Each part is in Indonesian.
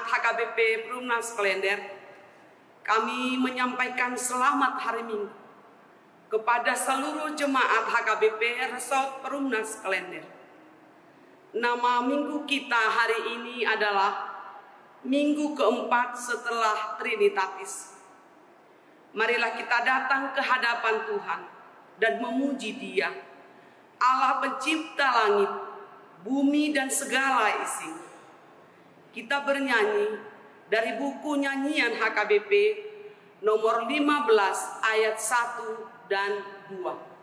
Jemaat HKBP Perumnas Klender, kami menyampaikan selamat hari Minggu kepada seluruh jemaat HKBP Resort Perumnas Klender. Nama minggu kita hari ini adalah minggu keempat setelah Trinitatis. Marilah kita datang ke hadapan Tuhan dan memuji Dia, Allah pencipta langit, bumi dan segala isinya. Kita bernyanyi dari buku nyanyian HKBP nomor 15 ayat 1 dan 2.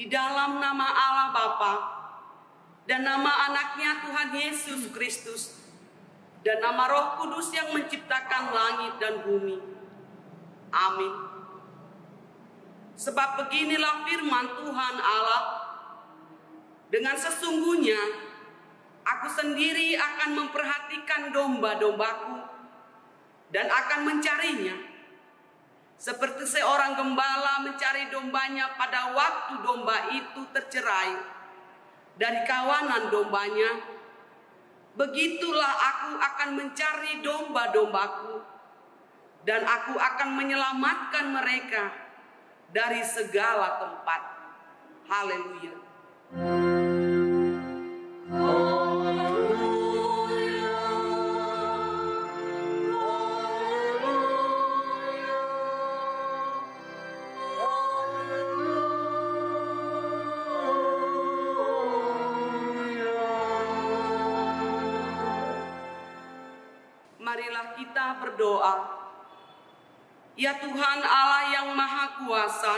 Di dalam nama Allah Bapa dan nama anaknya Tuhan Yesus Kristus dan nama Roh Kudus yang menciptakan langit dan bumi. Amin. Sebab beginilah firman Tuhan Allah, dengan sesungguhnya aku sendiri akan memperhatikan domba-dombaku dan akan mencarinya. Seperti seorang gembala mencari dombanya pada waktu domba itu tercerai dari kawanan dombanya, begitulah aku akan mencari domba-dombaku dan aku akan menyelamatkan mereka dari segala tempat. Haleluya. Marilah kita berdoa. Ya Tuhan Allah yang Maha Kuasa,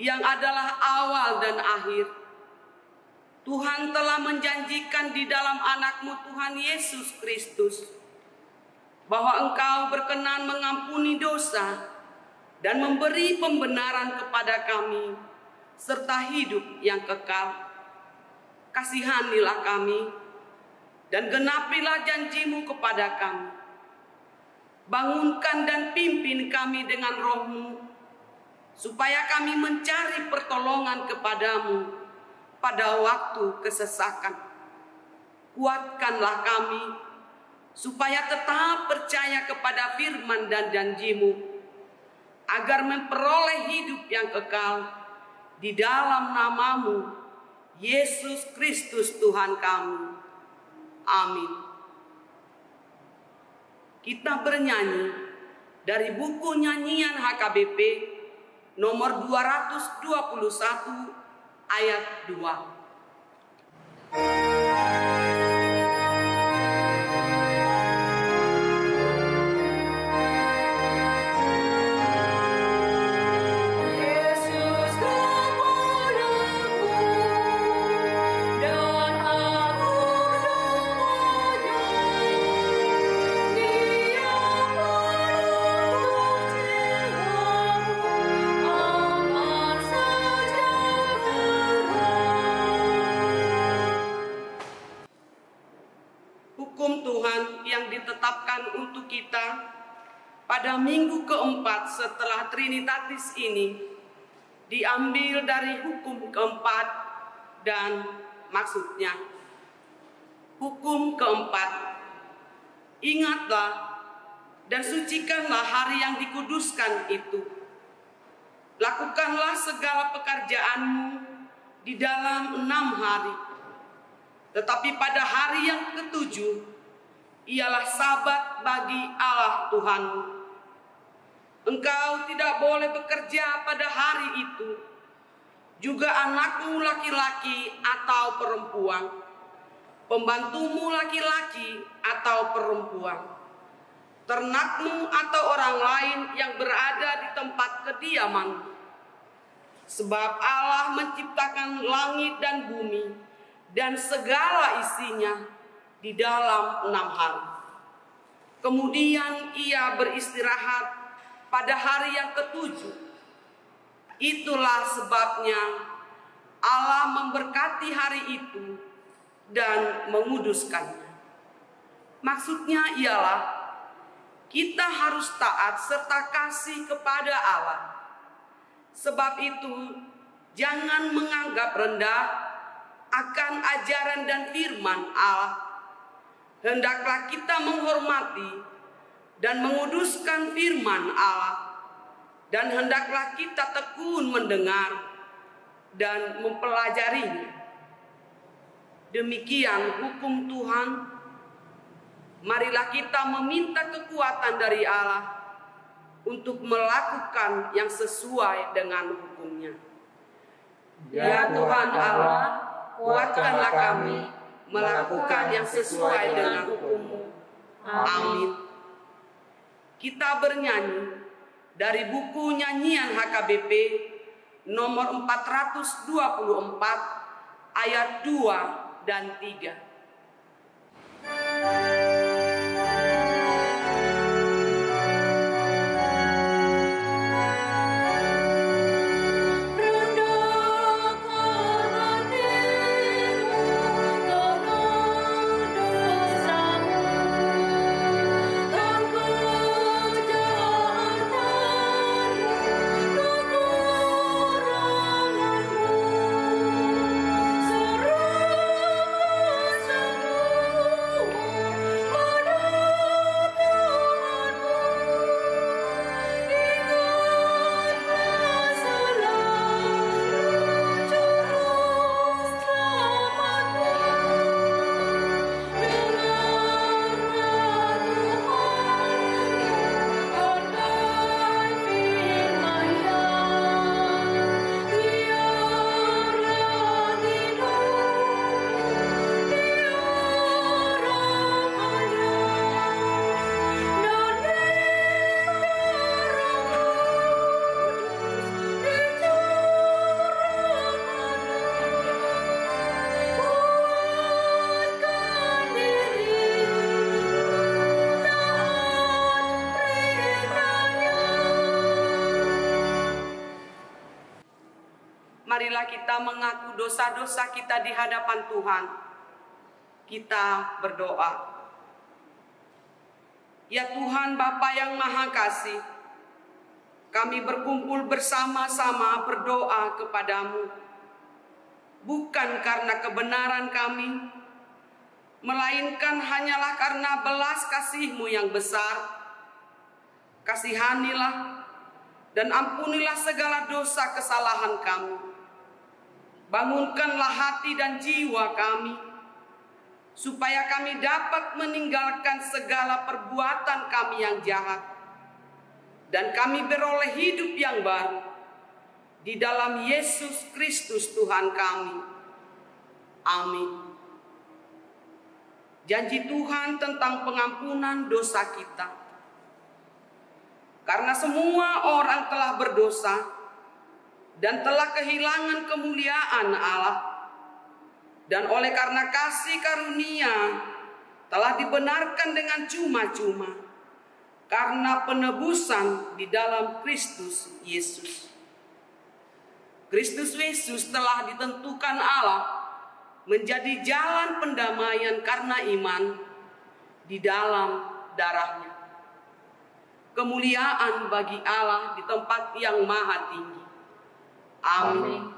yang adalah awal dan akhir, Tuhan telah menjanjikan di dalam anak-Mu Tuhan Yesus Kristus bahwa Engkau berkenan mengampuni dosa dan memberi pembenaran kepada kami serta hidup yang kekal. Kasihanilah kami dan genapilah janji-Mu kepada kami. Bangunkan dan pimpin kami dengan Roh-Mu, supaya kami mencari pertolongan kepada-Mu pada waktu kesesakan. Kuatkanlah kami, supaya tetap percaya kepada firman dan janji-Mu, agar memperoleh hidup yang kekal di dalam nama-Mu, Yesus Kristus Tuhan kami. Amin. Kita bernyanyi dari buku nyanyian HKBP nomor 221 ayat 2. Ditetapkan untuk kita pada minggu keempat setelah Trinitatis ini diambil dari hukum keempat dan maksudnya. Hukum keempat, ingatlah dan sucikanlah hari yang dikuduskan itu. Lakukanlah segala pekerjaanmu di dalam 6 hari. Tetapi pada hari yang ketujuh, ialah sabat bagi Allah Tuhanmu. Engkau tidak boleh bekerja pada hari itu, juga anakmu laki-laki atau perempuan, pembantumu laki-laki atau perempuan, ternakmu atau orang lain yang berada di tempat kediamanmu. Sebab Allah menciptakan langit dan bumi dan segala isinya di dalam 6 hari. Kemudian ia beristirahat pada hari yang ketujuh. Itulah sebabnya Allah memberkati hari itu dan menguduskannya. Maksudnya ialah kita harus taat serta kasih kepada Allah. Sebab itu jangan menganggap rendah akan ajaran dan firman Allah. Hendaklah kita menghormati dan menguduskan firman Allah, dan hendaklah kita tekun mendengar dan mempelajarinya. Demikian hukum Tuhan. Marilah kita meminta kekuatan dari Allah untuk melakukan yang sesuai dengan hukum-Nya. Ya Tuhan Allah, kuatkanlah kami melakukan yang sesuai dengan hukum-Mu. Amin. Kita bernyanyi dari buku nyanyian HKBP nomor 424 ayat 2 dan 3. Marilah kita mengaku dosa-dosa kita di hadapan Tuhan. Kita berdoa. Ya Tuhan Bapa yang Maha Kasih, kami berkumpul bersama-sama berdoa kepadamu. Bukan karena kebenaran kami, melainkan hanyalah karena belas kasih-Mu yang besar. Kasihanilah dan ampunilah segala dosa kesalahan kami. Bangunkanlah hati dan jiwa kami, supaya kami dapat meninggalkan segala perbuatan kami yang jahat, dan kami beroleh hidup yang baru di dalam Yesus Kristus Tuhan kami. Amin. Janji Tuhan tentang pengampunan dosa kita. Karena semua orang telah berdosa dan telah kehilangan kemuliaan Allah, dan oleh karena kasih karunia telah dibenarkan dengan cuma-cuma karena penebusan di dalam Kristus Yesus. Kristus Yesus telah ditentukan Allah menjadi jalan pendamaian karena iman di dalam darahnya. Kemuliaan bagi Allah di tempat yang maha tinggi. Amin.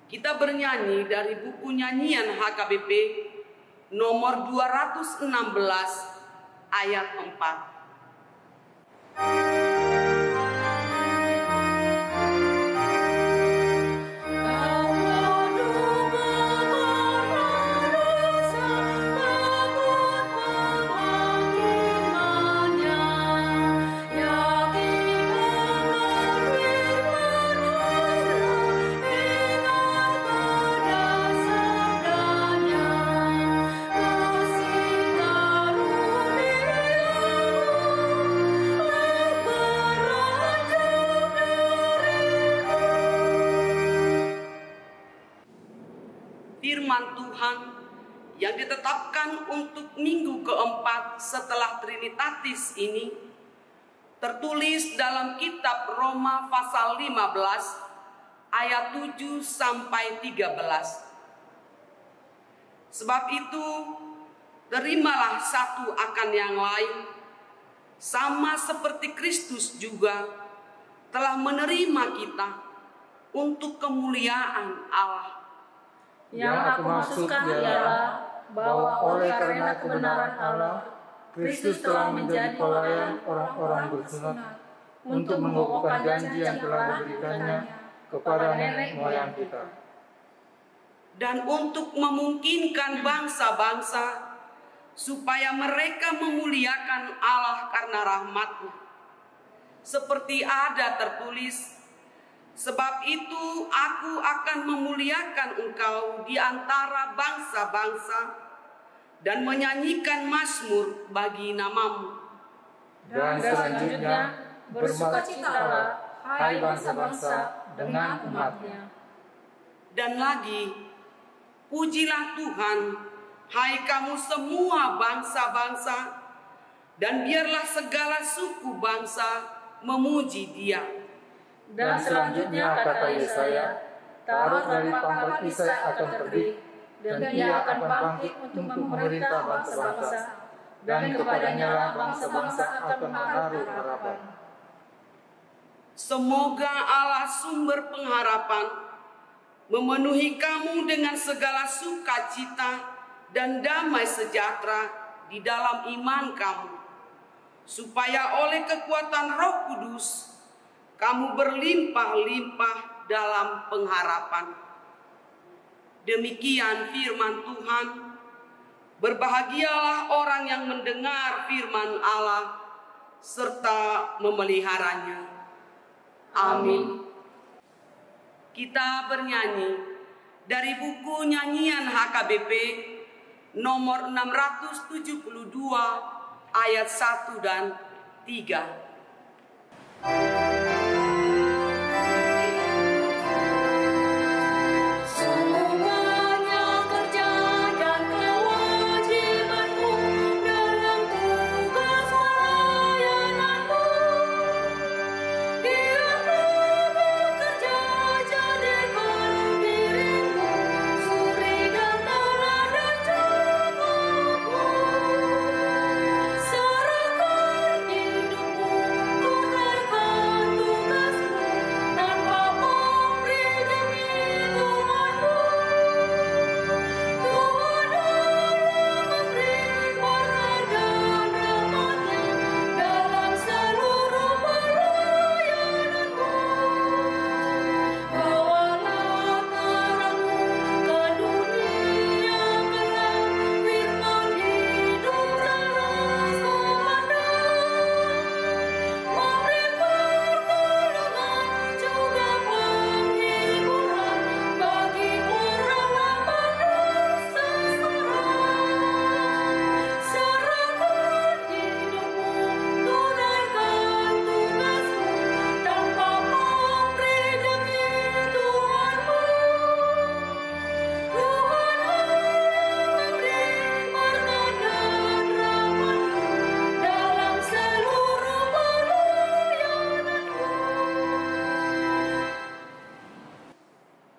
Kita bernyanyi dari buku nyanyian HKBP nomor 216 ayat 4. Firman Tuhan yang ditetapkan untuk minggu keempat setelah Trinitatis ini tertulis dalam kitab Roma pasal 15 ayat 7 sampai 13. Sebab itu terimalah satu akan yang lain, sama seperti Kristus juga telah menerima kita untuk kemuliaan Allah. Yang aku maksudkan ialah bahwa oleh karena kebenaran Allah, Kristus telah menjadi pelayan orang-orang bersunat untuk mengukuhkan janji yang telah diberikannya kepada nenek moyang kita. Dan untuk memungkinkan bangsa-bangsa supaya mereka memuliakan Allah karena rahmat-Nya. Seperti ada tertulis, sebab itu aku akan memuliakan engkau di antara bangsa-bangsa dan menyanyikan mazmur bagi namamu. Dan selanjutnya, bersukacitalah, hai bangsa-bangsa, dengan umat-Nya. Dan lagi, pujilah Tuhan, hai kamu semua bangsa-bangsa, dan biarlah segala suku bangsa memuji Dia. Dan selanjutnya kata Yesaya, taruh dari pangkat Isai akan terbit, dan Ia akan bangkit untuk memerintah bangsa-bangsa, dan kepadanya lah bangsa-bangsa akan menaruh harapan. Semoga Allah sumber pengharapan memenuhi kamu dengan segala sukacita dan damai sejahtera di dalam iman kamu, supaya oleh kekuatan Roh Kudus kamu berlimpah-limpah dalam pengharapan. Demikian firman Tuhan. Berbahagialah orang yang mendengar firman Allah serta memeliharanya. Amin. Kita bernyanyi dari buku nyanyian HKBP nomor 672 ayat 1 dan 3.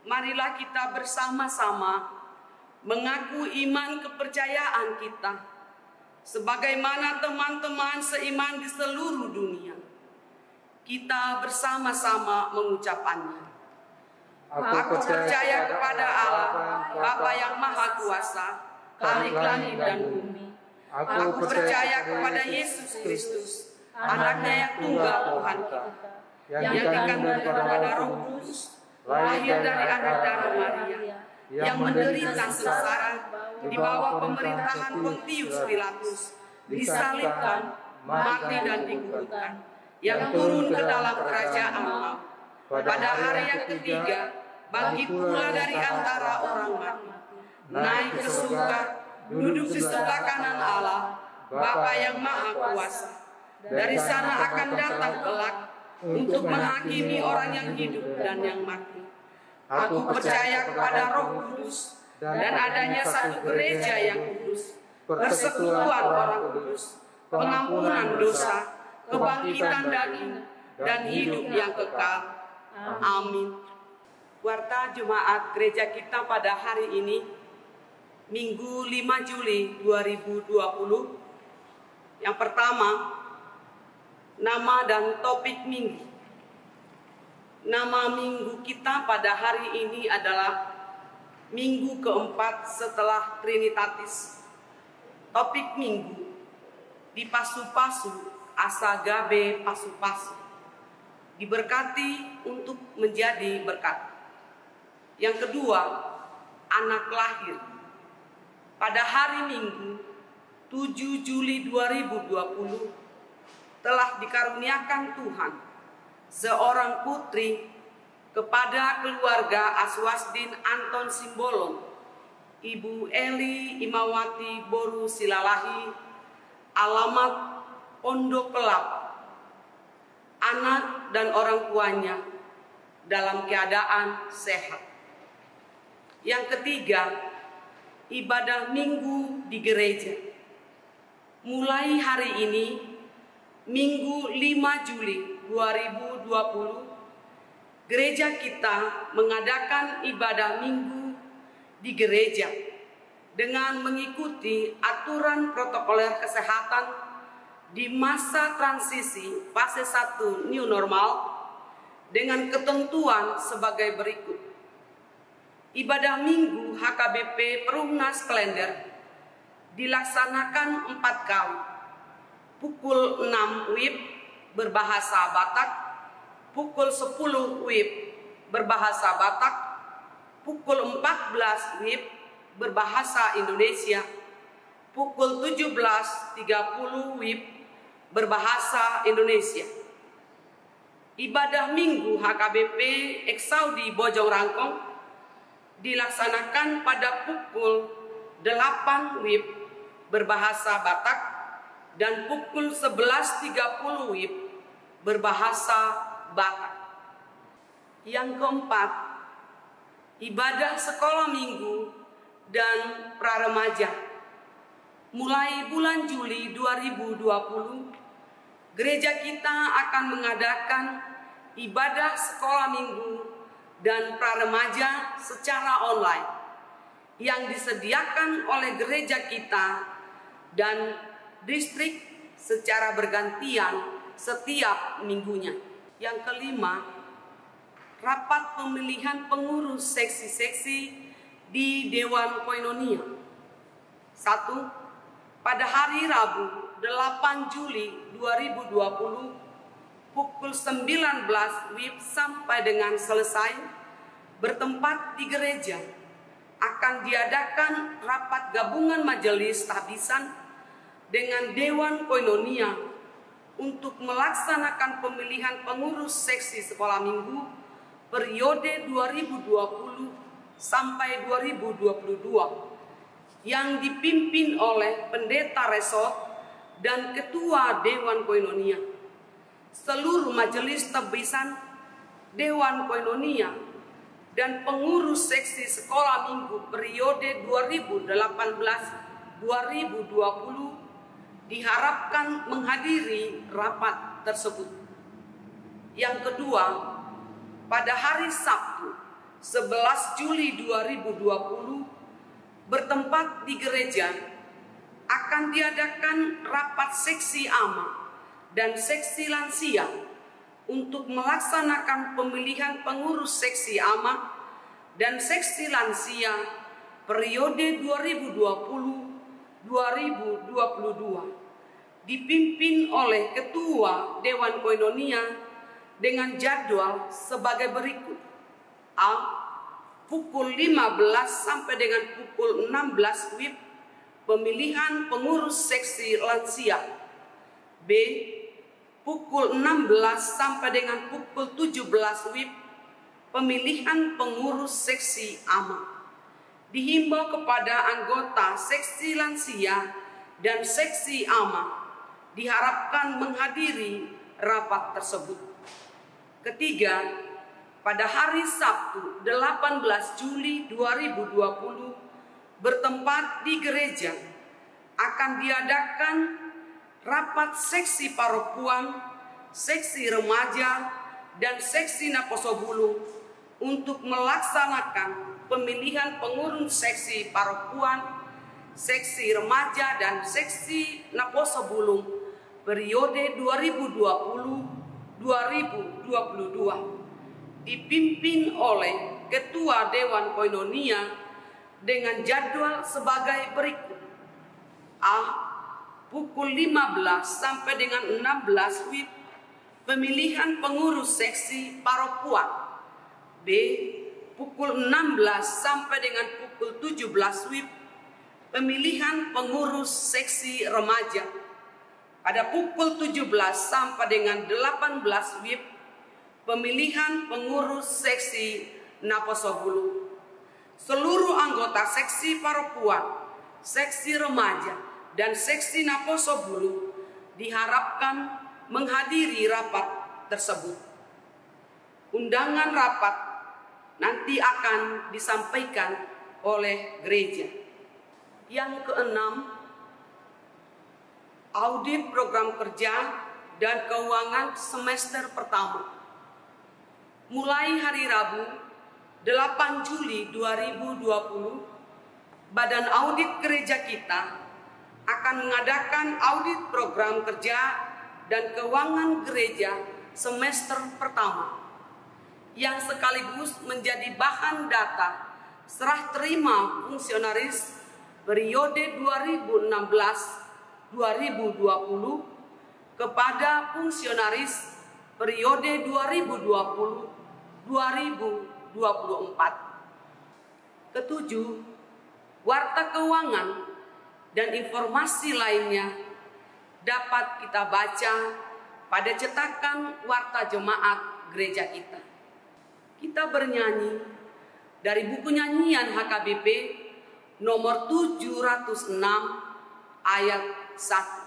Marilah kita bersama-sama mengaku iman kepercayaan kita sebagaimana teman-teman seiman di seluruh dunia. Kita bersama-sama mengucapkannya. Aku percaya kepada Allah, Bapa yang Maha Kuasa, Khalik langit dan bumi. Aku percaya kepada Yesus Kristus, anaknya yang tunggal Tuhan kita, yang dikandung daripada Roh Kudus, lahir dari anak darah Maria, yang menderita sengsara di bawah pemerintahan Pontius Pilatus, disalibkan, mati dan dikuburkan, yang turun ke dalam kerajaan maut. Pada hari yang ketiga, bangkit pula dari antara orang mati, naik ke surga, duduk di sebelah kanan Allah, Bapa yang Maha Kuasa. Dari sana akan datang kelak untuk menghakimi orang yang hidup dan yang mati. Aku percaya kepada Roh Kudus dan adanya satu gereja yang kudus, persekutuan orang kudus, pengampunan dosa, kebangkitan daging, dan hidup yang kekal. Amin. Warta Jemaat gereja kita pada hari ini, Minggu 5 Juli 2020. Yang pertama, nama dan topik minggu. Nama minggu kita pada hari ini adalah minggu keempat setelah Trinitatis. Topik minggu, di pasu-pasu asa gabe pasu-pasu. Diberkati untuk menjadi berkat. Yang kedua, anak lahir. Pada hari Minggu 7 Juli 2020 telah dikaruniakan Tuhan seorang putri kepada keluarga Aswasdin Anton Simbolon, Ibu Eli Imawati Boru Silalahi, alamat Pondok Kelap. Anak dan orang tuanya dalam keadaan sehat. Yang ketiga, ibadah minggu di gereja. Mulai hari ini, Minggu 5 Juli 2020, gereja kita mengadakan ibadah minggu di gereja dengan mengikuti aturan protokoler kesehatan di masa transisi fase 1 new normal dengan ketentuan sebagai berikut. Ibadah minggu HKBP Perumnas Klender dilaksanakan 4 kali. Pukul 6 WIB berbahasa Batak, pukul 10 WIB berbahasa Batak, pukul 14 WIB berbahasa Indonesia, pukul 17.30 WIB berbahasa Indonesia. Ibadah minggu HKBP Eksaudi Bojong Rangkong dilaksanakan pada pukul 8 WIB berbahasa Batak dan pukul 11.30 WIB berbahasa Batak. Yang keempat, ibadah sekolah minggu dan praremaja. Mulai bulan Juli 2020, gereja kita akan mengadakan ibadah sekolah minggu dan praremaja secara online yang disediakan oleh gereja kita dan distrik secara bergantian setiap minggunya. Yang kelima, rapat pemilihan pengurus seksi-seksi di Dewan Koinonia. 1. Pada hari Rabu 8 Juli 2020 pukul 19 WIB sampai dengan selesai bertempat di gereja akan diadakan rapat gabungan majelis tahbisan dengan Dewan Koinonia untuk melaksanakan pemilihan pengurus seksi sekolah minggu periode 2020 sampai 2022 yang dipimpin oleh pendeta resort dan ketua Dewan Koinonia. Seluruh majelis tahbisan Dewan Koinonia dan pengurus seksi sekolah minggu periode 2018-2020 diharapkan menghadiri rapat tersebut. Yang kedua, pada hari Sabtu 11 Juli 2020 bertempat di gereja akan diadakan rapat seksi AMA dan seksi lansia untuk melaksanakan pemilihan pengurus seksi AMA dan seksi lansia periode 2020 2022 dipimpin oleh Ketua Dewan Koinonia dengan jadwal sebagai berikut. A. Pukul 15 sampai dengan pukul 16 WIB pemilihan pengurus seksi lansia. B. Pukul 16 sampai dengan pukul 17 WIB pemilihan pengurus seksi AMA. Dihimbau kepada anggota seksi lansia dan seksi AMA diharapkan menghadiri rapat tersebut. Ketiga, pada hari Sabtu 18 Juli 2020 bertempat di gereja akan diadakan rapat seksi parokuan, seksi remaja, dan seksi Naposobulu untuk melaksanakan pemilihan pengurus seksi parokuan, seksi remaja, dan seksi Naposobulu periode 2020-2022 dipimpin oleh Ketua Dewan Koinonia dengan jadwal sebagai berikut. A. Pukul 15 sampai dengan 16 WIB pemilihan pengurus seksi parokuan. B. Pukul 16 sampai dengan pukul 17 WIB pemilihan pengurus seksi remaja. Pada pukul 17 sampai dengan 18 WIB pemilihan pengurus seksi Naposobulu. Seluruh anggota seksi parokuan, seksi remaja, dan seksi Naposobulu diharapkan menghadiri rapat tersebut. Undangan rapat nanti akan disampaikan oleh gereja. Yang keenam, audit program kerja dan keuangan semester pertama. Mulai hari Rabu 8 Juli 2020, Badan Audit Gereja kita akan mengadakan audit program kerja dan keuangan gereja semester pertama yang sekaligus menjadi bahan data serah terima fungsionaris periode 2016-2020 kepada fungsionaris periode 2020-2024. Ketujuh, warta keuangan dan informasi lainnya dapat kita baca pada cetakan warta jemaat gereja kita. Kita bernyanyi dari buku nyanyian HKBP nomor 706 ayat 1.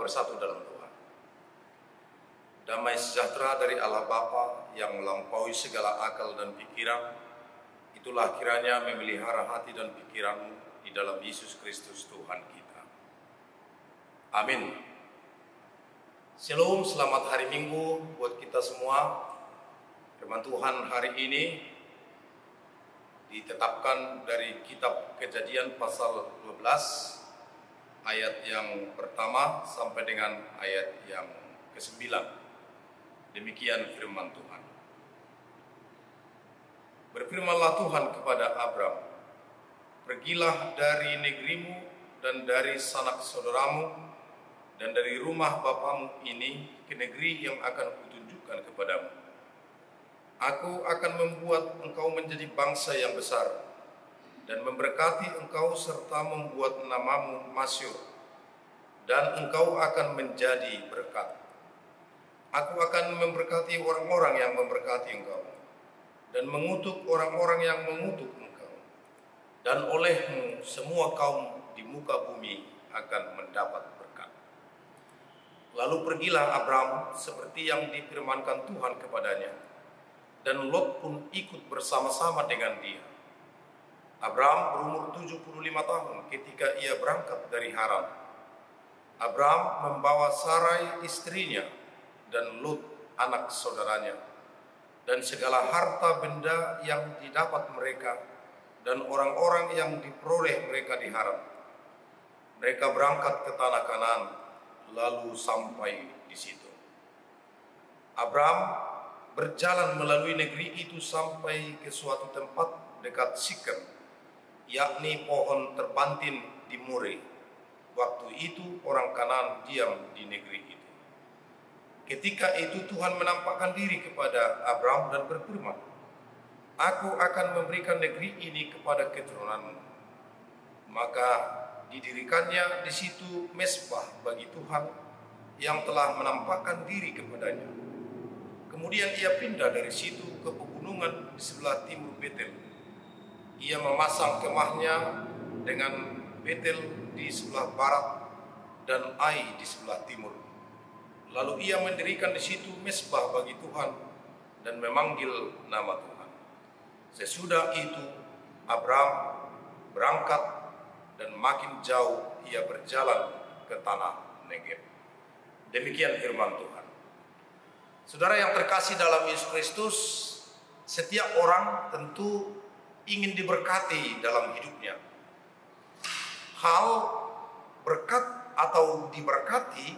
Bersatu dalam Tuhan. Damai sejahtera dari Allah Bapa yang melampaui segala akal dan pikiran, itulah kiranya memelihara hati dan pikiranmu di dalam Yesus Kristus Tuhan kita. Amin. Shalom, selamat hari Minggu buat kita semua. Firman Tuhan hari ini ditetapkan dari kitab Kejadian pasal 12 ayat yang pertama sampai dengan ayat yang ke-9. Demikian firman Tuhan. Berfirmanlah Tuhan kepada Abram, "Pergilah dari negerimu dan dari sanak saudaramu dan dari rumah bapamu ini ke negeri yang akan kutunjukkan kepadamu. Aku akan membuat engkau menjadi bangsa yang besar dan memberkati engkau serta membuat namamu masyhur, dan engkau akan menjadi berkat. Aku akan memberkati orang-orang yang memberkati engkau, dan mengutuk orang-orang yang mengutuk engkau. dan olehmu semua kaum di muka bumi akan mendapat berkat. Lalu pergilah Abram seperti yang difirmankan Tuhan kepadanya, dan Lot pun ikut bersama-sama dengan dia. Abram berumur 75 tahun ketika ia berangkat dari Haran. Abram membawa Sarai istrinya dan Lot anak saudaranya, dan segala harta benda yang didapat mereka dan orang-orang yang diperoleh mereka di Haran. Mereka berangkat ke tanah Kanaan, lalu sampai di situ. Abram berjalan melalui negeri itu sampai ke suatu tempat dekat Sikem, yakni pohon terbantin di More. Waktu itu orang Kanaan diam di negeri itu. Ketika itu Tuhan menampakkan diri kepada Abram dan berfirman, "Aku akan memberikan negeri ini kepada keturunanmu." Maka didirikannya di situ mezbah bagi Tuhan yang telah menampakkan diri kepadanya. Kemudian ia pindah dari situ ke pegunungan di sebelah timur Betel. Ia memasang kemahnya dengan Betel di sebelah barat dan Ai di sebelah timur. Lalu ia mendirikan di situ mezbah bagi Tuhan dan memanggil nama Tuhan. Sesudah itu Abram berangkat dan makin jauh ia berjalan ke tanah Negeb. Demikian firman Tuhan. Saudara yang terkasih dalam Yesus Kristus, setiap orang tentu ingin diberkati dalam hidupnya. Hal berkat atau diberkati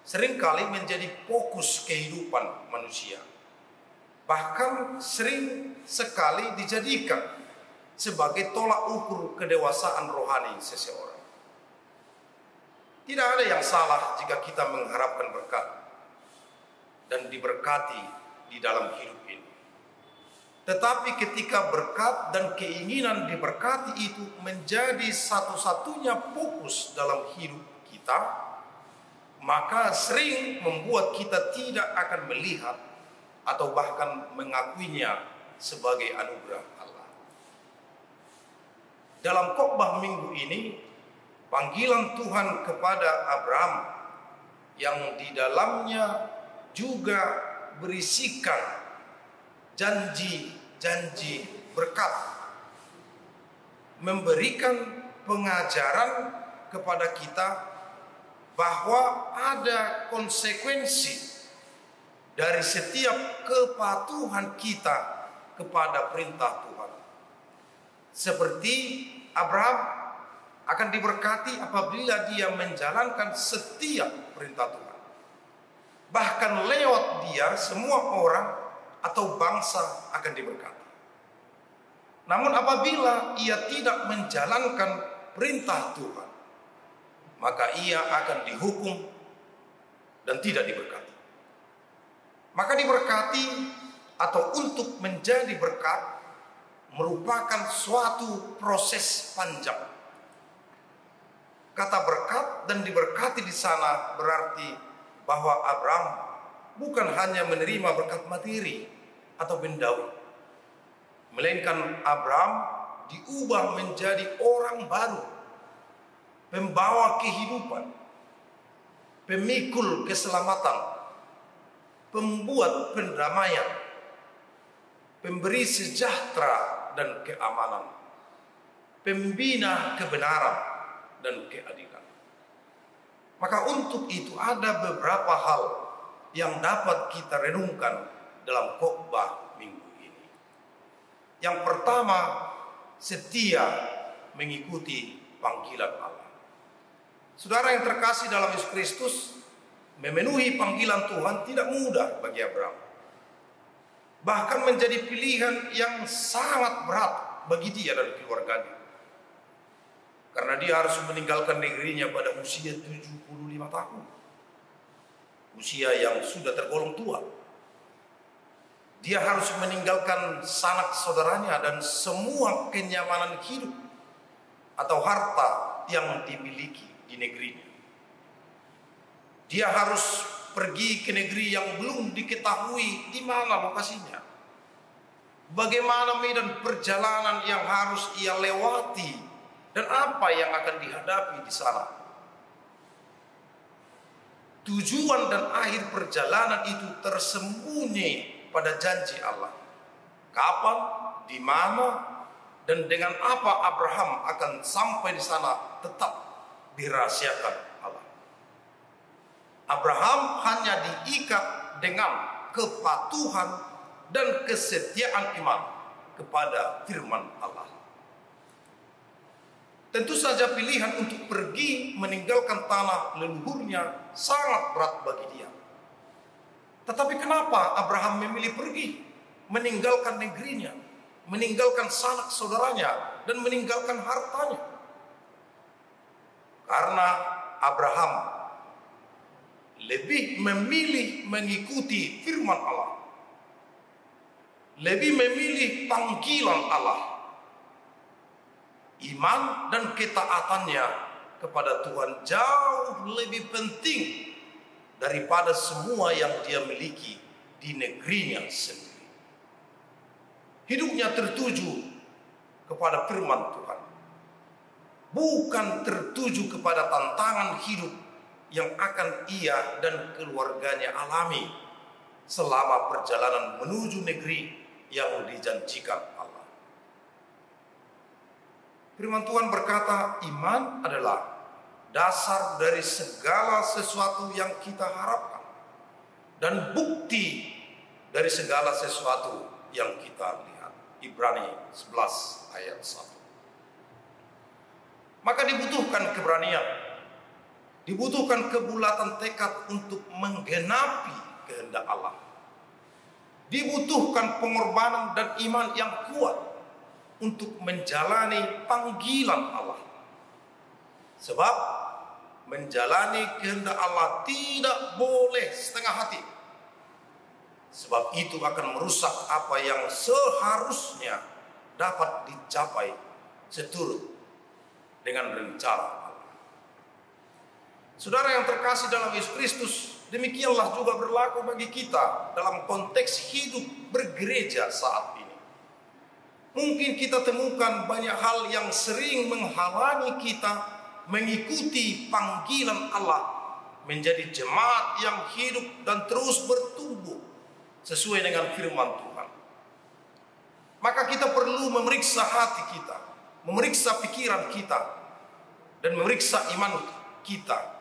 seringkali menjadi fokus kehidupan manusia. Bahkan sering sekali dijadikan sebagai tolak ukur kedewasaan rohani seseorang. Tidak ada yang salah jika kita mengharapkan berkat dan diberkati di dalam hidup ini. Tetapi ketika berkat dan keinginan diberkati itu menjadi satu-satunya fokus dalam hidup kita, maka sering membuat kita tidak akan melihat atau bahkan mengakuinya sebagai anugerah Allah. Dalam khotbah minggu ini, panggilan Tuhan kepada Abram yang di dalamnya juga berisikan janji-janji berkat, memberikan pengajaran kepada kita bahwa ada konsekuensi dari setiap kepatuhan kita kepada perintah Tuhan. Seperti Abraham akan diberkati apabila dia menjalankan setiap perintah Tuhan. Bahkan lewat dia semua orang atau bangsa akan diberkati. Namun apabila ia tidak menjalankan perintah Tuhan, maka ia akan dihukum dan tidak diberkati. Maka diberkati atau untuk menjadi berkat merupakan suatu proses panjang. Kata berkat dan diberkati di sana berarti bahwa Abraham bukan hanya menerima berkat materi atau bendawi, melainkan Abraham diubah menjadi orang baru, pembawa kehidupan, pemikul keselamatan, pembuat pendamaian, pemberi sejahtera dan keamanan, pembina kebenaran dan keadilan. Maka untuk itu ada beberapa hal yang dapat kita renungkan dalam khotbah minggu ini. Yang pertama, setia mengikuti panggilan Allah. Saudara yang terkasih dalam Yesus Kristus, memenuhi panggilan Tuhan tidak mudah bagi Abraham. Bahkan menjadi pilihan yang sangat berat bagi dia dan keluarganya. Karena dia harus meninggalkan negerinya pada usia 75 tahun. Usia yang sudah tergolong tua. Dia harus meninggalkan sanak saudaranya dan semua kenyamanan hidup atau harta yang dimiliki di negerinya. Dia harus pergi ke negeri yang belum diketahui di mana lokasinya. bagaimana medan perjalanan yang harus ia lewati, dan apa yang akan dihadapi di sana. Tujuan dan akhir perjalanan itu tersembunyi pada janji Allah. Kapan, di mana, dan dengan apa Abraham akan sampai di sana tetap dirahasiakan Allah. Abraham hanya diikat dengan kepatuhan dan kesetiaan iman kepada firman Allah. Tentu saja pilihan untuk pergi meninggalkan tanah leluhurnya sangat berat bagi dia. Tetapi kenapa Abraham memilih pergi, meninggalkan negerinya, meninggalkan sanak saudaranya, dan meninggalkan hartanya? Karena Abraham lebih memilih mengikuti firman Allah, lebih memilih panggilan Allah. Iman dan ketaatannya kepada Tuhan jauh lebih penting daripada semua yang dia miliki di negerinya sendiri. Hidupnya tertuju kepada firman Tuhan, bukan tertuju kepada tantangan hidup yang akan ia dan keluarganya alami selama perjalanan menuju negeri yang dijanjikan Allah. Firman Tuhan berkata, iman adalah dasar dari segala sesuatu yang kita harapkan dan bukti dari segala sesuatu yang kita lihat. Ibrani 11 ayat 1. Maka dibutuhkan keberanian, dibutuhkan kebulatan tekad untuk menggenapi kehendak Allah. Dibutuhkan pengorbanan dan iman yang kuat untuk menjalani panggilan Allah. Sebab menjalani kehendak Allah tidak boleh setengah hati. Sebab itu akan merusak apa yang seharusnya dapat dicapai seturut dengan rencana Allah. Saudara yang terkasih dalam Yesus Kristus, demikianlah juga berlaku bagi kita dalam konteks hidup bergereja saat ini. Mungkin kita temukan banyak hal yang sering menghalangi kita mengikuti panggilan Allah menjadi jemaat yang hidup dan terus bertumbuh sesuai dengan firman Tuhan. Maka kita perlu memeriksa hati kita, memeriksa pikiran kita, dan memeriksa iman kita.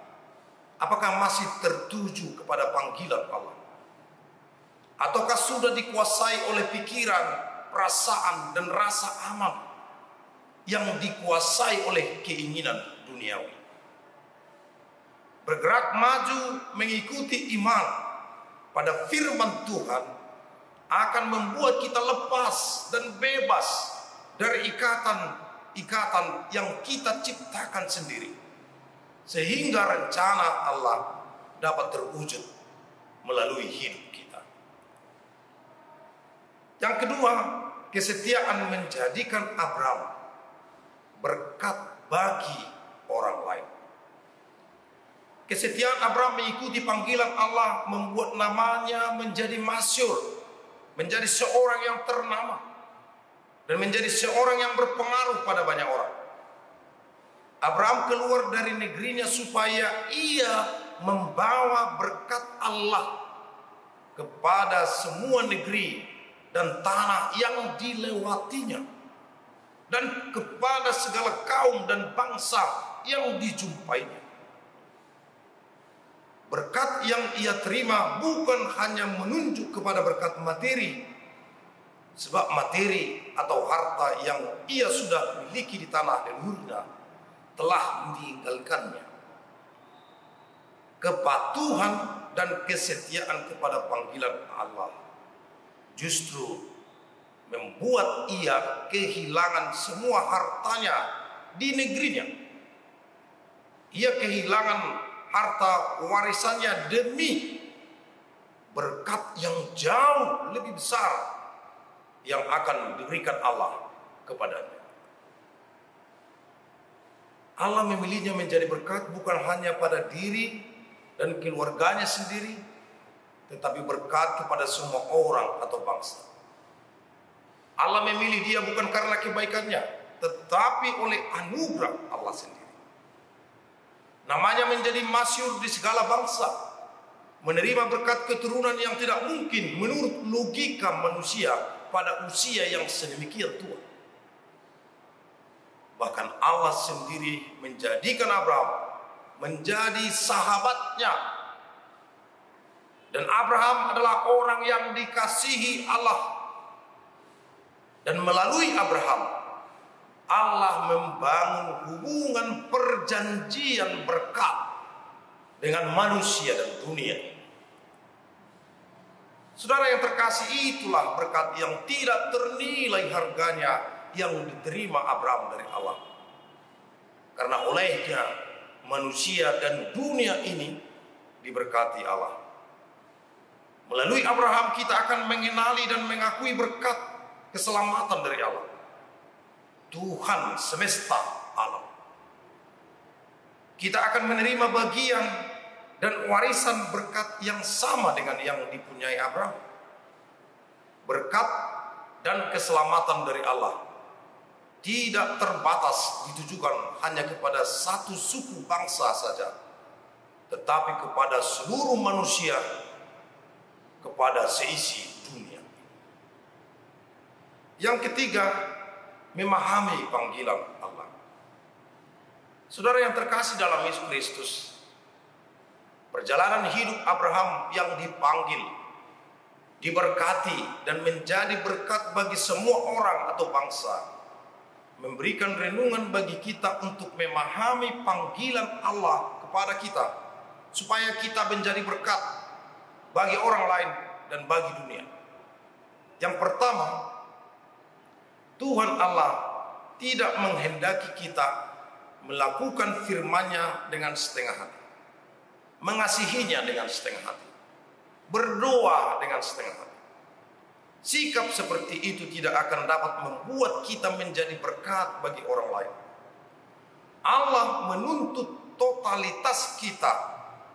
Apakah masih tertuju kepada panggilan Allah? Ataukah sudah dikuasai oleh pikiran, perasaan, dan rasa aman yang dikuasai oleh keinginan duniawi? Bergerak maju mengikuti iman pada firman Tuhan akan membuat kita lepas dan bebas dari ikatan yang kita ciptakan sendiri, sehingga rencana Allah dapat terwujud melalui hidup kita. Yang kedua, kesetiaan menjadikan Abraham berkat bagi orang lain. Kesetiaan Abraham mengikuti panggilan Allah membuat namanya menjadi masyhur, menjadi seorang yang ternama, dan menjadi seorang yang berpengaruh pada banyak orang. Abraham keluar dari negerinya supaya ia membawa berkat Allah kepada semua negeri dan tanah yang dilewatinya, dan kepada segala kaum dan bangsa yang dijumpainya. Berkat yang ia terima bukan hanya menunjuk kepada berkat materi, sebab materi atau harta yang ia sudah miliki di tanah leluhurnya telah meninggalkannya. Kepatuhan dan kesetiaan kepada panggilan Allah justru membuat ia kehilangan semua hartanya di negerinya. Ia kehilangan harta warisannya demi berkat yang jauh lebih besar yang akan diberikan Allah kepadanya. Allah memilihnya menjadi berkat bukan hanya pada diri dan keluarganya sendiri, tetapi berkat kepada semua orang atau bangsa. Allah memilih dia bukan karena kebaikannya, tetapi oleh anugerah Allah sendiri. Namanya menjadi masyhur di segala bangsa, menerima berkat keturunan yang tidak mungkin menurut logika manusia pada usia yang sedemikian tua. Bahkan Allah sendiri menjadikan Abraham menjadi sahabatnya. Dan Abraham adalah orang yang dikasihi Allah. Dan melalui Abraham, Allah membangun hubungan perjanjian berkat dengan manusia dan dunia. Saudara yang terkasih, itulah berkat yang tidak ternilai harganya yang diterima Abraham dari Allah. Karena olehnya manusia dan dunia ini diberkati Allah. Melalui Abraham kita akan mengenali dan mengakui berkat keselamatan dari Allah, Tuhan semesta alam. Kita akan menerima bagian dan warisan berkat yang sama dengan yang dipunyai Abraham. Berkat dan keselamatan dari Allah tidak terbatas ditujukan hanya kepada satu suku bangsa saja, tetapi kepada seluruh manusia, kepada seisi dunia. Yang ketiga, memahami panggilan Allah. Saudara yang terkasih dalam Yesus Kristus, perjalanan hidup Abraham yang dipanggil, diberkati dan menjadi berkat bagi semua orang atau bangsa, memberikan renungan bagi kita untuk memahami panggilan Allah kepada kita, supaya kita menjadi berkat bagi orang lain dan bagi dunia. Yang pertama, Tuhan Allah tidak menghendaki kita melakukan firman-Nya dengan setengah hati, mengasihinya dengan setengah hati, berdoa dengan setengah hati. Sikap seperti itu tidak akan dapat membuat kita menjadi berkat bagi orang lain. Allah menuntut totalitas kita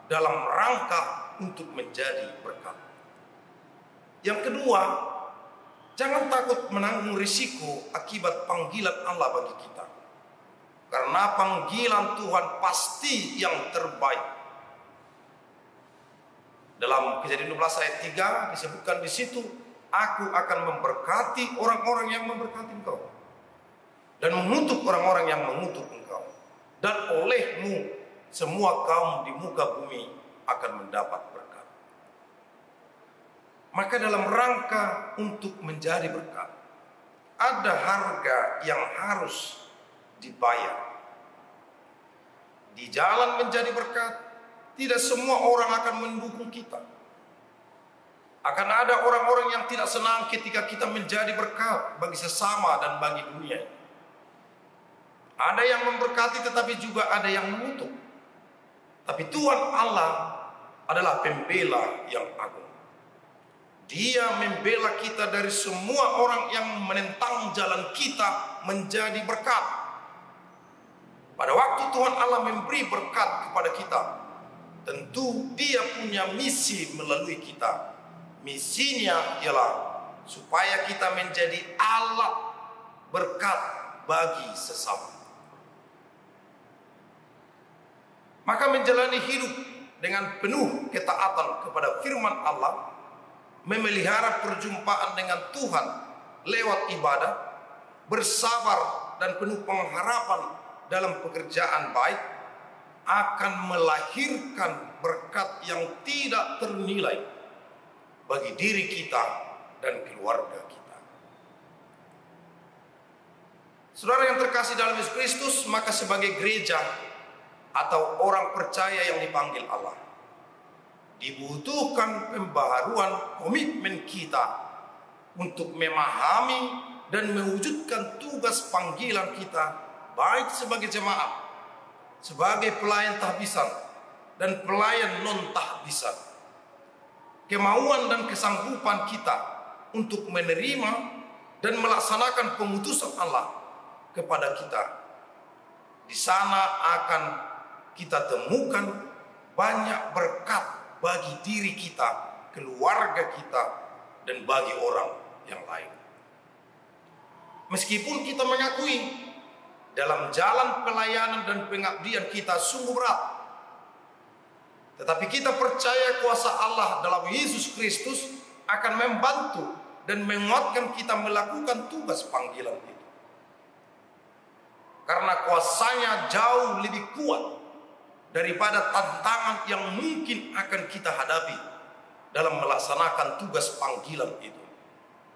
dalam rangka untuk menjadi berkat. Yang kedua, jangan takut menanggung risiko akibat panggilan Allah bagi kita. Karena panggilan Tuhan pasti yang terbaik. Dalam Kejadian 12 ayat 3 disebutkan di situ, aku akan memberkati orang-orang yang memberkati engkau, dan mengutuk orang-orang yang mengutuk engkau. Dan olehmu semua kaum di muka bumi akan mendapat berkat. Maka dalam rangka untuk menjadi berkat, ada harga yang harus dibayar. Di jalan menjadi berkat, tidak semua orang akan mendukung kita. Akan ada orang-orang yang tidak senang ketika kita menjadi berkat bagi sesama dan bagi dunia. Ada yang memberkati tetapi juga ada yang mengutuk. Tapi Tuhan Allah adalah pembela yang agung. Dia membela kita dari semua orang yang menentang jalan kita menjadi berkat. Pada waktu Tuhan Allah memberi berkat kepada kita, tentu Dia punya misi melalui kita. Misinya ialah supaya kita menjadi alat berkat bagi sesama. Maka menjalani hidup dengan penuh ketaatan kepada firman Allah, memelihara perjumpaan dengan Tuhan lewat ibadah, bersabar dan penuh pengharapan dalam pekerjaan baik, akan melahirkan berkat yang tidak ternilai bagi diri kita dan keluarga kita. Saudara yang terkasih dalam Yesus Kristus, maka sebagai gereja atau orang percaya yang dipanggil Allah, dibutuhkan pembaharuan komitmen kita untuk memahami dan mewujudkan tugas panggilan kita, baik sebagai jemaat, sebagai pelayan tahbisan dan pelayan non-tahbisan. Kemauan dan kesanggupan kita untuk menerima dan melaksanakan pengutusan Allah kepada kita, di sana akan kita temukan banyak berkat bagi diri kita, keluarga kita, dan bagi orang yang lain. Meskipun kita mengakui dalam jalan pelayanan dan pengabdian kita sungguh berat, tetapi kita percaya kuasa Allah dalam Yesus Kristus akan membantu dan menguatkan kita melakukan tugas panggilan itu. Karena kuasanya jauh lebih kuat daripada tantangan yang mungkin akan kita hadapi dalam melaksanakan tugas panggilan itu.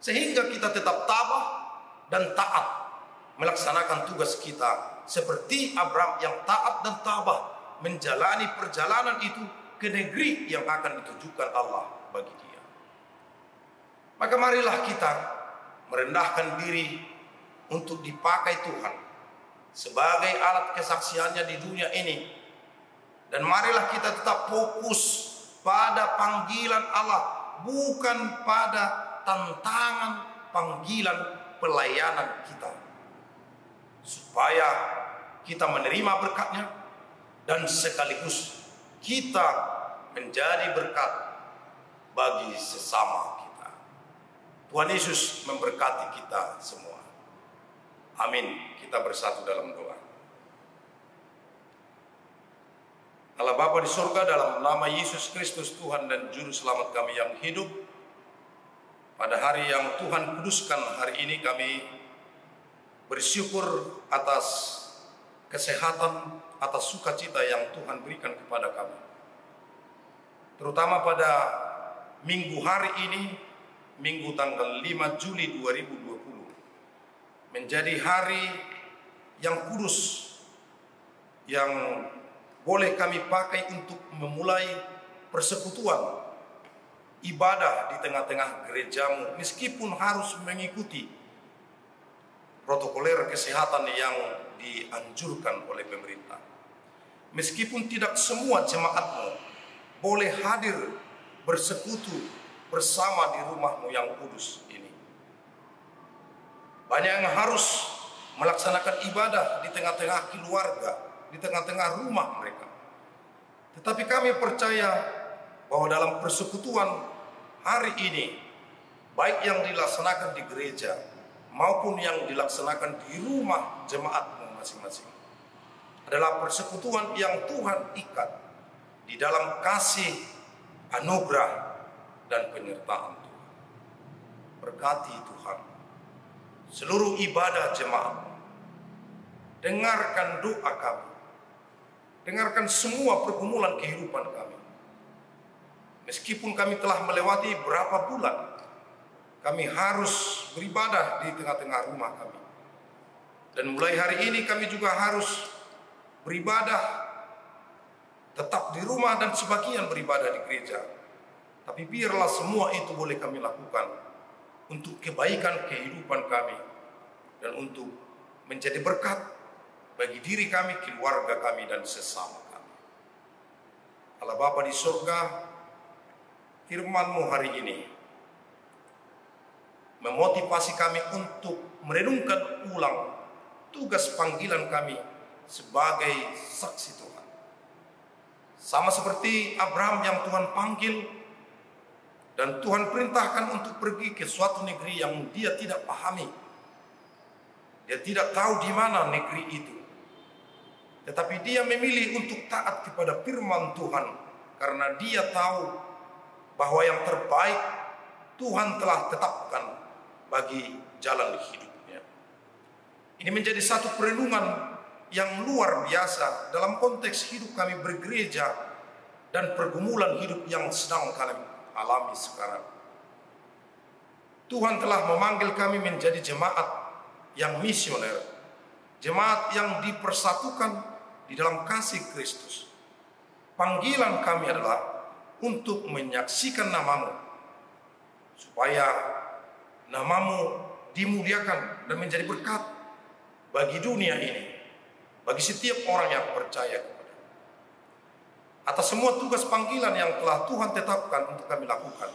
Sehingga kita tetap tabah dan taat melaksanakan tugas kita seperti Abraham yang taat dan tabah menjalani perjalanan itu ke negeri yang akan ditujukan Allah bagi dia. Maka marilah kita merendahkan diri untuk dipakai Tuhan sebagai alat kesaksiannya di dunia ini. Dan marilah kita tetap fokus pada panggilan Allah, bukan pada tantangan panggilan pelayanan kita, supaya kita menerima berkatnya dan sekaligus kita menjadi berkat bagi sesama kita. Tuhan Yesus memberkati kita semua. Amin. Kita bersatu dalam doa. Allah Bapa di surga, dalam nama Yesus Kristus Tuhan dan Juru Selamat kami yang hidup, pada hari yang Tuhan kuduskan hari ini kami bersyukur atas kesehatan, atas sukacita yang Tuhan berikan kepada kami. Terutama pada minggu hari ini, Minggu tanggal 5 Juli 2020, menjadi hari yang kudus, yang boleh kami pakai untuk memulai persekutuan ibadah di tengah-tengah gerejamu, meskipun harus mengikuti protokoler kesehatan yang dianjurkan oleh pemerintah. Meskipun tidak semua jemaatmu boleh hadir bersekutu bersama di rumahmu yang kudus ini. Banyak yang harus melaksanakan ibadah di tengah-tengah keluarga, di tengah-tengah rumah mereka. Tetapi kami percaya bahwa dalam persekutuan hari ini, baik yang dilaksanakan di gereja maupun yang dilaksanakan di rumah jemaatmu masing-masing, adalah persekutuan yang Tuhan ikat di dalam kasih, anugerah, dan penyertaan Tuhan. Berkati Tuhan seluruh ibadah jemaat. Dengarkan doa kami, dengarkan semua pergumulan kehidupan kami. Meskipun kami telah melewati berapa bulan, kami harus beribadah di tengah-tengah rumah kami. Dan mulai hari ini kami juga harus beribadah tetap di rumah dan sebagian beribadah di gereja. Tapi biarlah semua itu boleh kami lakukan untuk kebaikan kehidupan kami dan untuk menjadi berkat bagi diri kami, keluarga kami, dan sesama kami. Allah Bapa di surga, firman-Mu hari ini memotivasi kami untuk merenungkan ulang tugas panggilan kami sebagai saksi Tuhan. Sama seperti Abraham yang Tuhan panggil dan Tuhan perintahkan untuk pergi ke suatu negeri yang dia tidak pahami. Dia tidak tahu di mana negeri itu. Tetapi dia memilih untuk taat kepada firman Tuhan karena dia tahu bahwa yang terbaik Tuhan telah tetapkan bagi jalan hidupnya. Ini menjadi satu perenungan yang luar biasa dalam konteks hidup kami bergereja dan pergumulan hidup yang sedang kami alami sekarang. Tuhan telah memanggil kami menjadi jemaat yang misioner, jemaat yang dipersatukan di dalam kasih Kristus. Panggilan kami adalah untuk menyaksikan nama-Mu, supaya nama-Mu dimuliakan dan menjadi berkat bagi dunia ini, bagi setiap orang yang percaya kepada. Atas semua tugas panggilan yang telah Tuhan tetapkan untuk kami lakukan,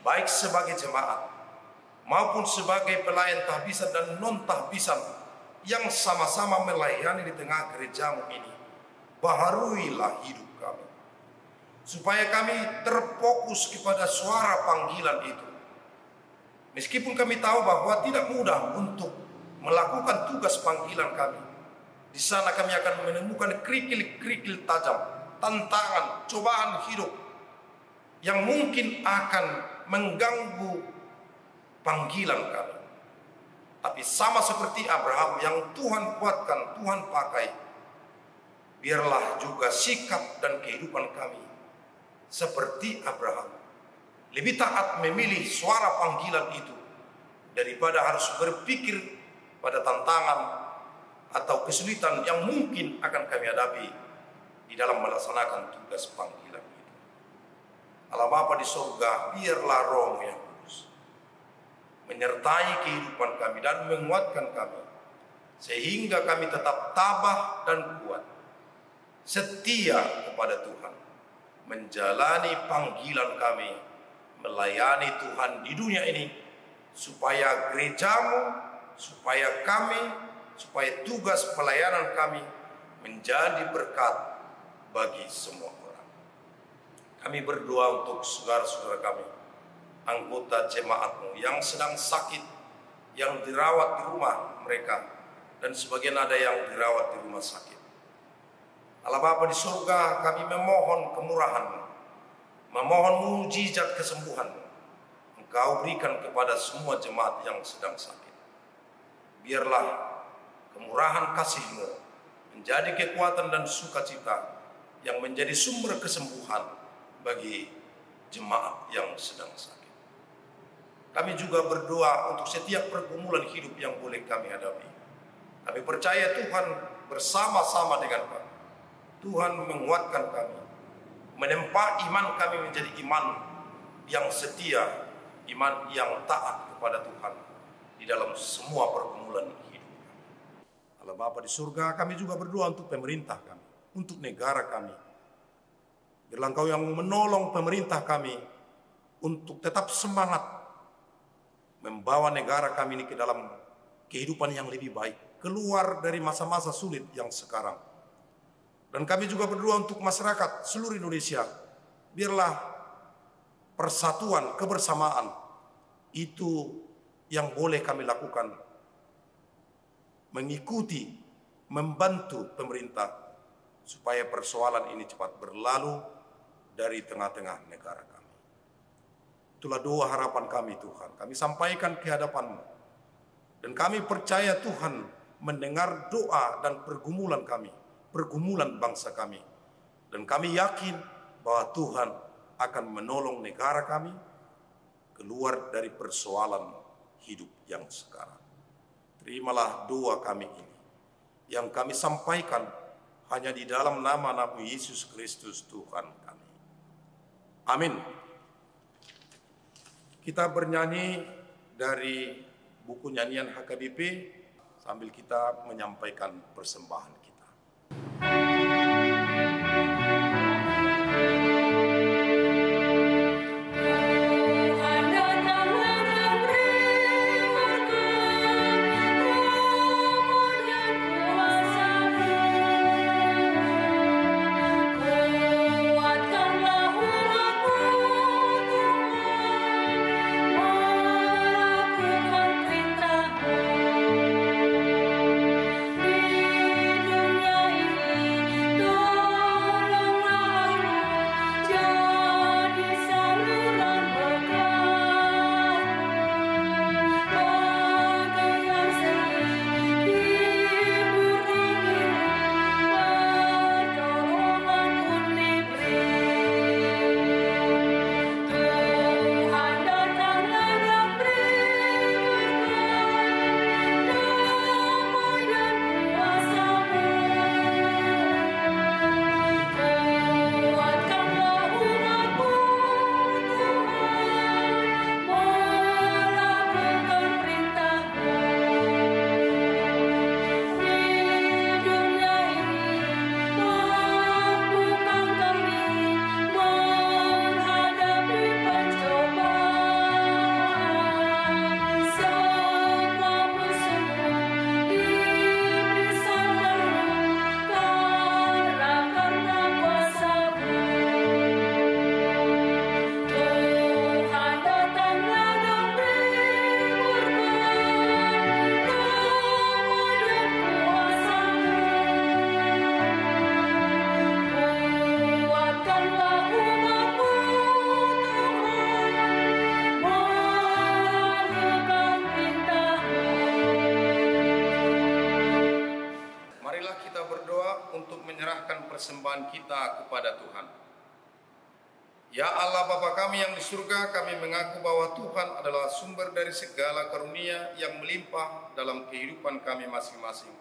baik sebagai jemaat maupun sebagai pelayan tahbisan dan non-tahbisan yang sama-sama melayani di tengah gerejamu ini, baharuilah hidup kami, supaya kami terfokus kepada suara panggilan itu. Meskipun kami tahu bahwa tidak mudah untuk melakukan tugas panggilan kami. Di sana kami akan menemukan kerikil-kerikil tajam, tantangan, cobaan hidup yang mungkin akan mengganggu panggilan kami. Tapi sama seperti Abraham yang Tuhan kuatkan, Tuhan pakai, biarlah juga sikap dan kehidupan kami seperti Abraham. Lebih taat memilih suara panggilan itu daripada harus berpikir pada tantangan atau kesulitan yang mungkin akan kami hadapi di dalam melaksanakan tugas panggilan itu. Allah Bapa di surga, biarlah Roh-Mu yang kudus menyertai kehidupan kami dan menguatkan kami, sehingga kami tetap tabah dan kuat, setia kepada Tuhan, menjalani panggilan kami, melayani Tuhan di dunia ini, supaya gereja-Mu, supaya kami, supaya tugas pelayanan kami menjadi berkat bagi semua orang. Kami berdoa untuk saudara-saudara kami, anggota jemaat-Mu yang sedang sakit, yang dirawat di rumah mereka, dan sebagian ada yang dirawat di rumah sakit. Allah Bapa di surga, kami memohon kemurahan-Mu, memohon mujizat kesembuhan-Mu, Engkau berikan kepada semua jemaat yang sedang sakit. Biarlah kemurahan kasih-Mu menjadi kekuatan dan sukacita yang menjadi sumber kesembuhan bagi jemaat yang sedang sakit. Kami juga berdoa untuk setiap pergumulan hidup yang boleh kami hadapi. Kami percaya Tuhan bersama-sama dengan kami. Tuhan menguatkan kami, menempa iman kami menjadi iman yang setia, iman yang taat kepada Tuhan di dalam semua pergumulan hidup. Allah Bapa di surga, kami juga berdoa untuk pemerintah kami, untuk negara kami. Biarlah Engkau yang menolong pemerintah kami untuk tetap semangat membawa negara kami ini ke dalam kehidupan yang lebih baik, keluar dari masa-masa sulit yang sekarang. Dan kami juga berdoa untuk masyarakat seluruh Indonesia. Biarlah persatuan, kebersamaan itu yang boleh kami lakukan, mengikuti, membantu pemerintah supaya persoalan ini cepat berlalu dari tengah-tengah negara kami. Itulah doa harapan kami Tuhan. Kami sampaikan ke hadapan-Mu. Dan kami percaya Tuhan mendengar doa dan pergumulan kami, pergumulan bangsa kami. Dan kami yakin bahwa Tuhan akan menolong negara kami keluar dari persoalan hidup yang sekarang. Terimalah doa kami ini yang kami sampaikan hanya di dalam nama Nabi Yesus Kristus Tuhan kami. Amin. Kita bernyanyi dari buku nyanyian HKBP sambil kita menyampaikan persembahan kita. Hidup iman kita kepada Tuhan. Ya Allah Bapa kami yang di surga, kami mengaku bahwa Tuhan adalah sumber dari segala karunia yang melimpah dalam kehidupan kami masing-masing.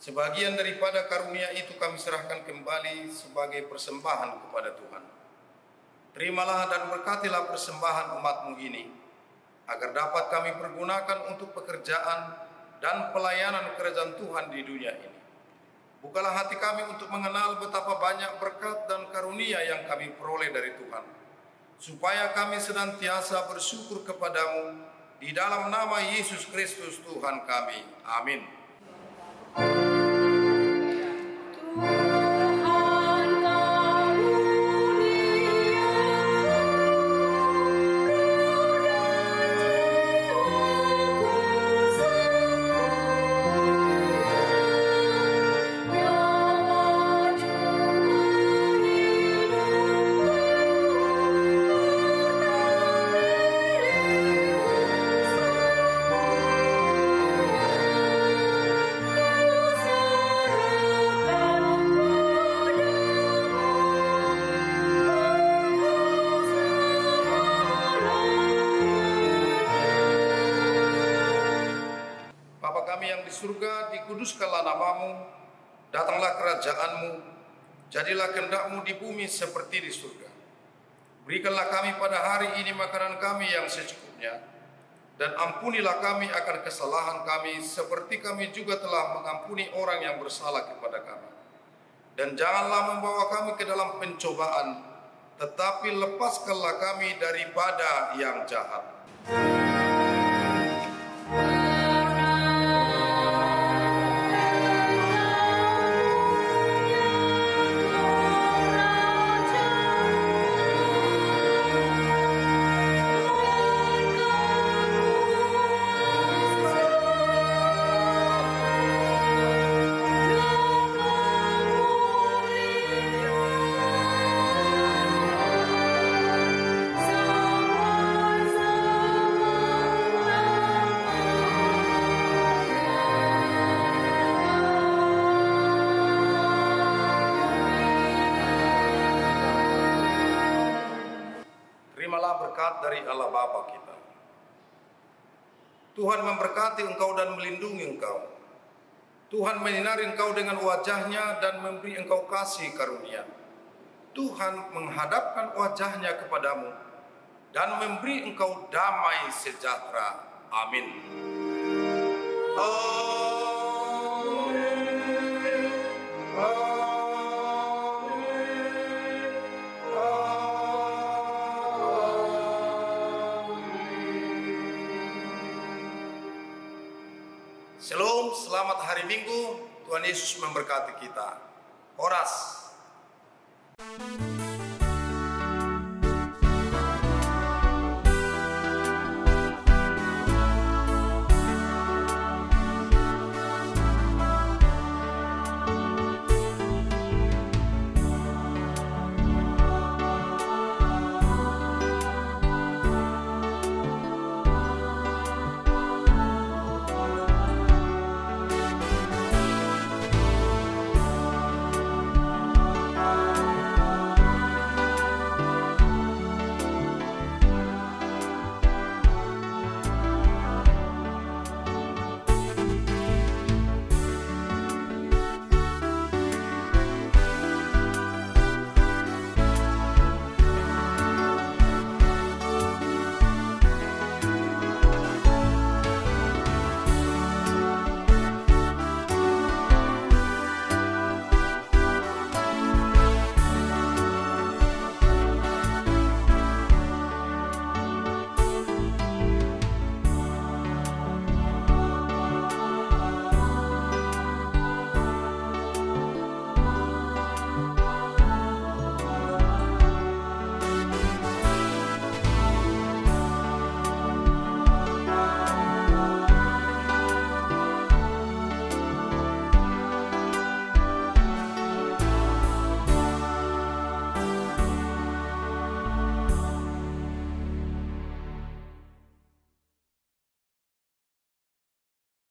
Sebagian daripada karunia itu kami serahkan kembali sebagai persembahan kepada Tuhan. Terimalah dan berkatilah persembahan umat-Mu ini, agar dapat kami pergunakan untuk pekerjaan dan pelayanan kerajaan Tuhan di dunia ini. Bukalah hati kami untuk mengenal betapa banyak berkat dan karunia yang kami peroleh dari Tuhan, supaya kami senantiasa bersyukur kepadamu di dalam nama Yesus Kristus Tuhan kami. Amin. Surga, dikuduskanlah nama-Mu, datanglah kerajaan-Mu, jadilah kehendak-Mu di bumi seperti di surga. Berikanlah kami pada hari ini makanan kami yang secukupnya, dan ampunilah kami akan kesalahan kami, seperti kami juga telah mengampuni orang yang bersalah kepada kami. Dan janganlah membawa kami ke dalam pencobaan, tetapi lepaskanlah kami daripada yang jahat. Dari Allah Bapa kita. Tuhan memberkati engkau dan melindungi engkau. Tuhan menyinari engkau dengan wajah-Nya dan memberi engkau kasih karunia. Tuhan menghadapkan wajah-Nya kepadamu dan memberi engkau damai sejahtera. Amin. Shalom, selamat hari Minggu. Tuhan Yesus memberkati kita. Horas.